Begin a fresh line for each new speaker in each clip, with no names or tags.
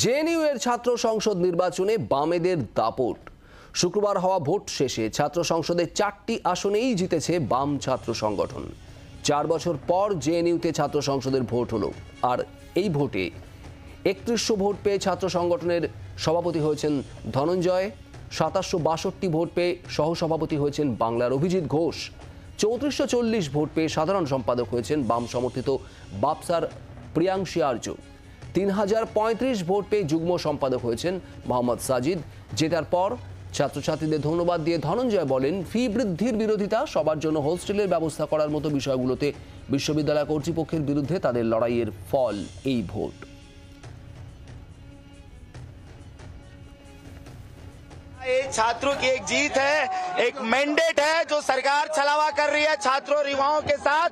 JNU এর ছাত্র সংসদ নির্বাচনে বামেদের দাপট। শুক্রবার হওয়া ভোট শেষে ছাত্র সংসদে 4টি আসনেই জিতেছে বাম ছাত্র সংগঠন। 4 বছর পর জেএনইউতে ছাত্র সংসদের ভোট হলো, আর এই ভোটে 3100 ভোট পেয়ে ছাত্র সংগঠনের সভাপতি হয়েছেন ধনঞ্জয়। 2762 ভোট পেয়ে সহসভাপতি হয়েছেন বাংলার অভিজিৎ ঘোষ। 3440 ভোট পেয়ে সাধারণ সম্পাদক হয়েছেন বাম সমর্থিত বাপসার প্রিয়াংশী আর্য। 3035 ভোট পেয়ে যুগ্ম সম্পাদক হয়েছেন মোহাম্মদ সাজিদ। জেতার পর ছাত্রছাত্রীদের ধন্যবাদ দিয়ে ধনঞ্জয় বলেন, ফি বৃদ্ধির বিরোধিতা, সবার জন্য হোস্টেলের ব্যবস্থা করার মতো বিষয়গুলোতে বিশ্ববিদ্যালয় কর্তৃপক্ষের বিরুদ্ধে তাদের লড়াইয়ের ফল এই ভোট।
ये छात्रों की एक जीत है, एक मैंडेट है जो सरकार छलावा कर रही है छात्रों और युवाओं के साथ।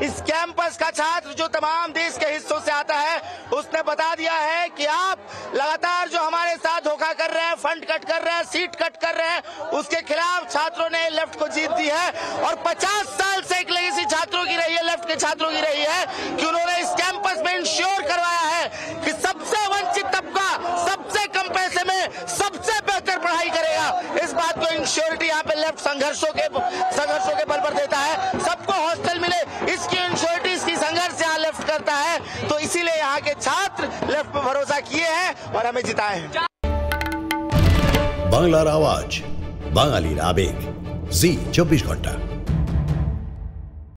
इस कैंपस का छात्र जो तमाम देश के हिस्सों से आता है, उसने बता दिया है कि आप लगातार जो हमारे साथ धोखा कर रहे हैं, फंड कट कर रहे हैं, सीट कट कर रहे हैं, उसके खिलाफ छात्रों ने लेफ्ट को जीत दी है। और 50 साल से एक लेगेसी छात्रों की रही है, लेफ्ट के छात्रों की रही है कि उन्होंने इस कैंपस में इंश्योर करवाया है कि सबसे वंचित तबका सबसे कम पैसे में सबसे बेहतर पढ़ाई करेगा। इस बात को इंश्योरिटी यहाँ पे लेफ्ट संघर्षों के बल पर देता है। सबको हॉस्टल मिले, इसकी इंश्योरिटी, इसकी संघर्ष यहाँ लेफ्ट करता है। तो इसीलिए यहाँ के छात्र लेफ्ट पे भरोसा किए हैं और हमें जिताए हैं।
বাংলার আওয়াজ, বাঙালির আবেগ, জি 24 ঘন্টা।